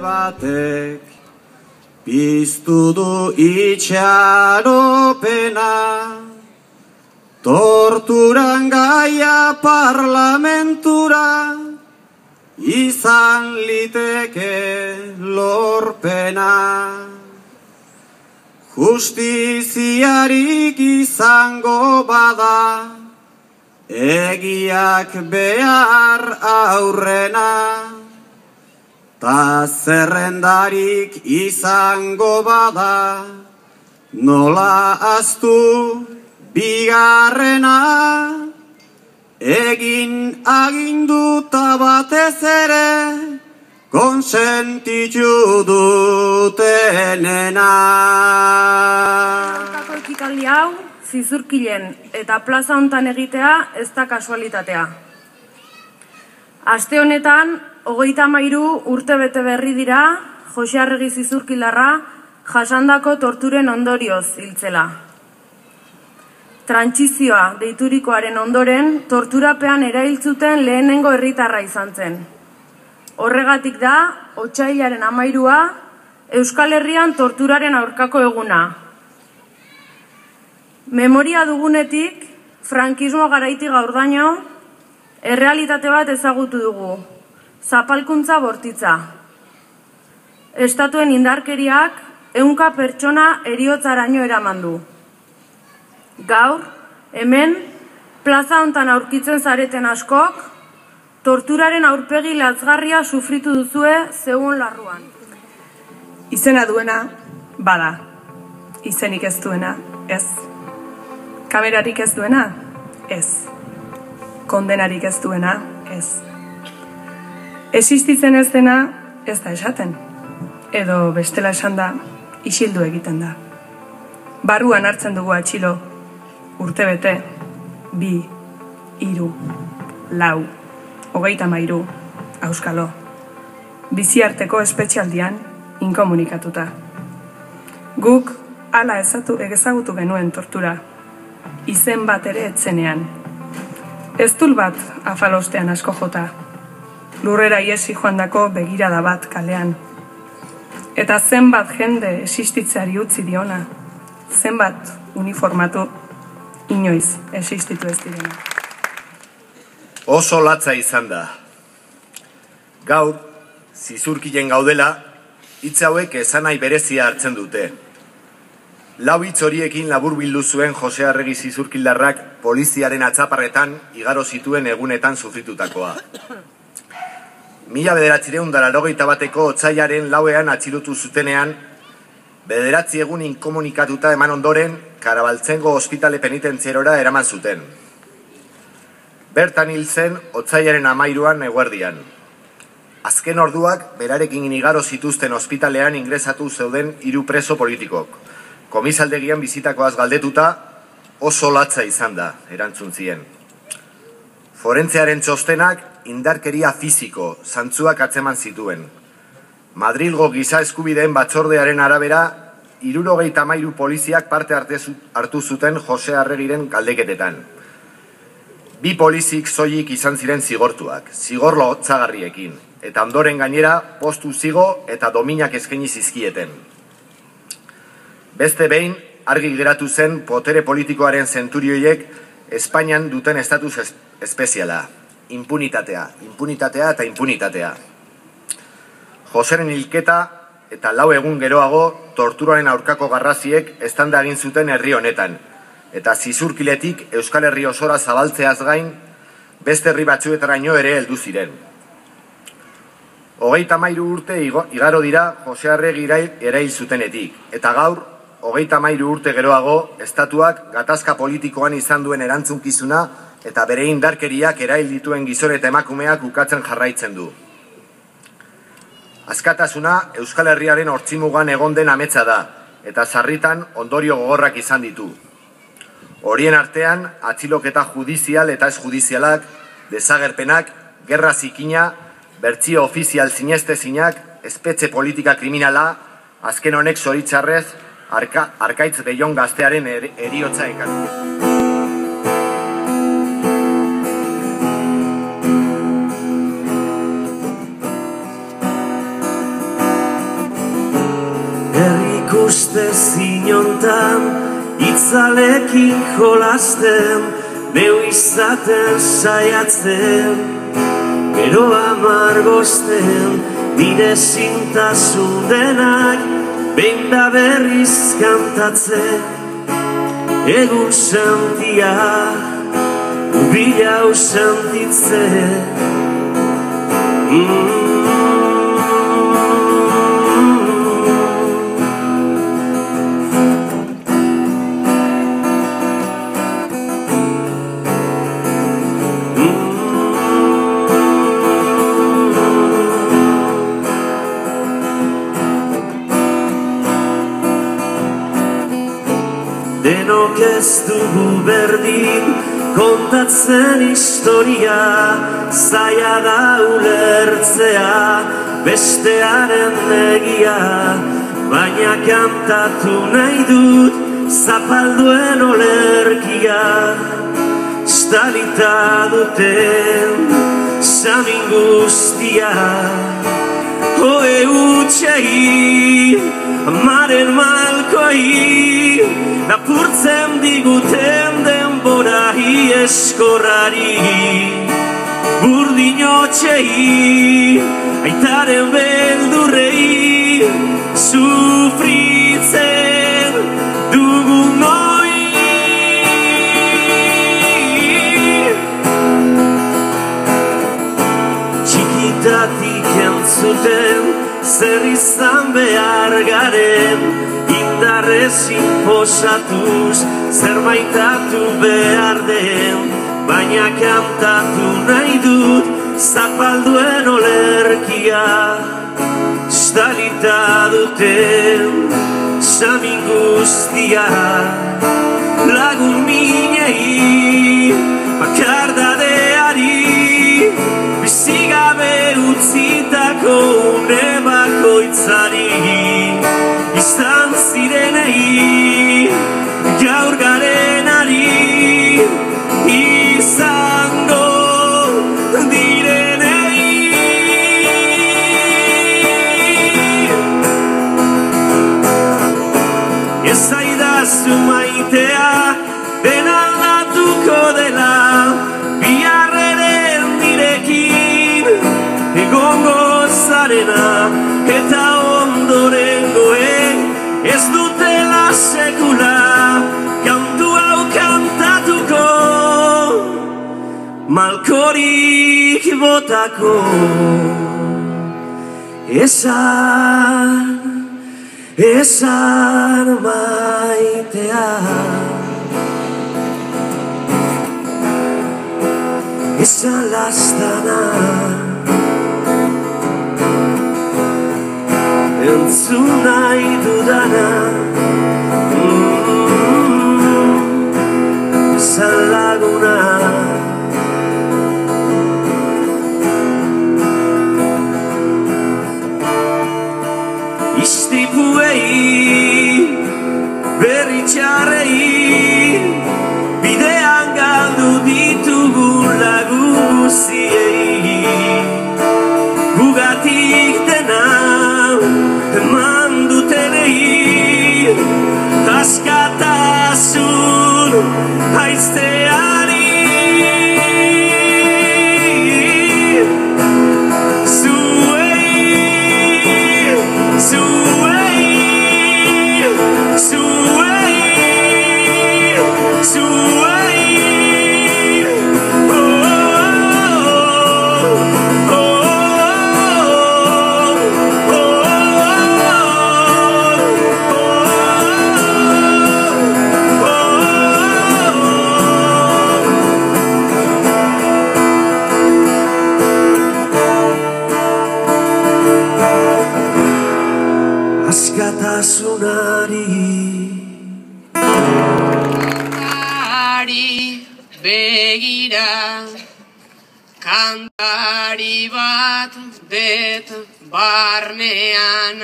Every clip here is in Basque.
batek piztu du itxaropena, torturan gaia parlamentura izan liteke lorpena. Justiziarik izango bada, egiak behar aurrena, ta zerrendarik izango bada, nola ahaztu bigarrena, egin aginduta batez ere, konsentitu dutenena. Gaurko ekitaldi hau, Zizurkilen eta plaza hontan egitea ez da kasualitatea. Aste honetan, 33 urte bete berri dira, Jose Arregi Zizurkilarra jasandako torturen ondorioz hiltzela. Trantsizioa deiturikoaren ondoren, torturapean erailtzuten lehenengo herritarra izan zen. Horregatik da, otsailaren 13 Euskal Herrian torturaren aurkako eguna. Memoria dugunetik, frankismo garaitik gaurdaino, errealitate bat ezagutu dugu, zapalkuntza bortitza. Estatuen indarkeriak 100 pertsona heriotzaraino eraman du. Gaur, hemen, plaza hontan aurkitzen zareten askok, torturaren aurpegi latzgarria sufritu duzue zeuen larruan. Izena duena, bada. Izenik ez duena, ez. Kamerarik ez duena, ez. Kondenarik ez duena, ez. Existitzen ez dena, ez da esaten. Edo bestela esan da, isildu egiten da. Barruan hartzen dugu atxilo, urtebete, 2, 3, 4, 33, auskalo. Biziarteko espetxialdian, inkomunikatuta. Guk hala ezagutu genuen tortura, izen bat ere etzenean. Ez dul bat afalostean asko jota, lurrera iesi joandako begirada bat kalean. Eta zenbat jende existitzeari utzi diona, zenbat uniformatu, inoiz existitu ez direna. Oso latza izan da. Gaur, Zizurkilen gaudela, hitz hauek esanai berezia hartzen dute. 4 hitz horiekin laburbildu zuen Jose Arregi Zizurkilarrak poliziaren atzaparretan igaro zituen egunetan sufritutakoa. 1981ko otsailaren 4ean atxilotu zutenean, 9 egun inkomunikatuta eman ondoren, Karabaltzengo ospitale penitentzierora eraman zuten. Bertan hil zen otsailaren 13an eguerdian. Azken orduak berarekin igaro zituzten ospitalean ingresatu zeuden 3 preso politikok. Komisaldegian bizitakoaz galdetuta, oso latza izan da, erantzun zien. Forentzearen txostenak indarkeria fisiko, zantzuak atzeman zituen. Madrilgo giza eskubideen batzordearen arabera, 73 poliziak parte hartu zuten Jose Arregiren galdeketetan. 2 polizik soilik izan ziren zigortuak, zigor lotzagarriekin, eta ondoren gainera postu zigo eta dominak eskaini zizkieten. Beste behin, argi geratu zen botere politikoaren zenturioiek Espainian duten estatus espeziala, impunitatea eta impunitatea. Joseren hilketa eta 4 egun geroago torturaren aurkako garraziek eztanda egin zuten herri honetan, eta Zizurkiletik Euskal Herri osora zabaltzeaz gain, beste herri batzuetaraino ere heldu ziren. 33 urte igaro dira Jose Arregi erail zutenetik, eta gaur, 33 urte geroago, estatuak gatazka politikoan izan duen erantzunkizuna eta bere indarkeriak erail dituen gizon eta emakumeak ukatzen jarraitzen du. Askatasuna Euskal Herriaren ortzimugan egon den ametsa da, eta sarritan ondorio gogorrak izan ditu. Horien artean, atxiloketa judizial eta ez judizialak, desagerpenak, gerra zikina, bertsio ofizial zinestezinak, espetxe politika kriminala, azken honek zoritxarrez, Arkaitz Beion gaztearen heriotza ekarri. uste zinontan, itzalekin jolasten, neu izaten saiatzen, gero amargosten, nire zintasun denak, behin da berriz kantatzen, egun sentia, ubilau sentitzen. Denok ez dugu berdin, kontatzen historia, zaila da ulertzea, bestearen egia, baina kantatu nahi dut, zapalduen olerkia, estalita duten, samin guztia, hoe utxei, amaren malkoi, lapurtzen diguten denborari eskorrari, burdin hotxei, aitaren beldurrei, sufritzen dugun noi. Txikitatik entzuten, zer izan behar garen, indarrez inposatuz, zer maitatu behar den, baina kantatu nahi dut, zapalduen olerkia, estalita duten, samin guztia, lagun minei, bakardadeari, bizigabe utzitako une bakoitzari, izan zirenei, gaur garenari, izango direnei. Ez zaidazu maitea, dena aldatuko dela, biharreren nirekin, egongo zarena, eta ondorengoen, ez dutela sekula, kantu hau kantatuko, malkorik botako. Esan maitea, esan lastana, entzun nahi dudana, esan laguna. Istripuei, berri txarrei, bidean galdu ditugun lagun guziei, gugatik dena eman dutenei, askatasun haizteari. Askatasunari begira, kantari bat det barnean,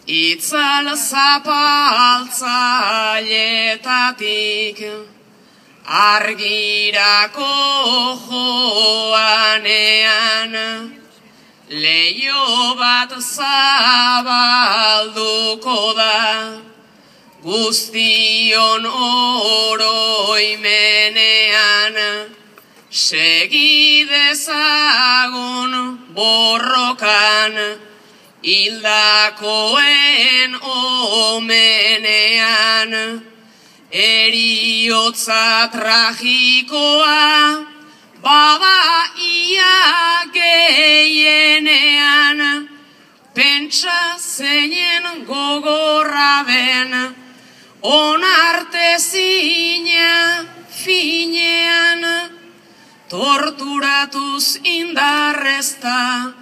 itzal zapaltzailetatik, argirako joanean, leio bat zabalduko da, guztion oroimenean, segi dezagun borrokan, hildakoen omenean, eriotza tragikoa, bada ia gehienean, pentsa zeinen gogorra ben, onartezina finean, torturatuz indarrezta,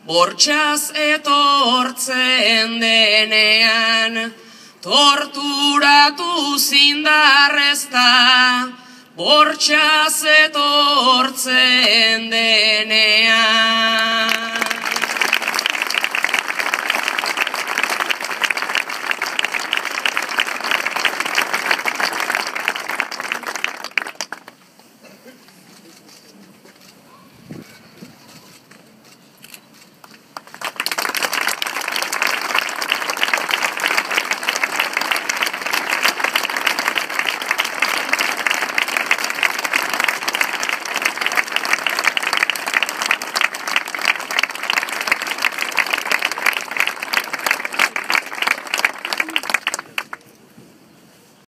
bortxaz etortzen denean, torturatuz indarrezta, bortxaz etortzen denean.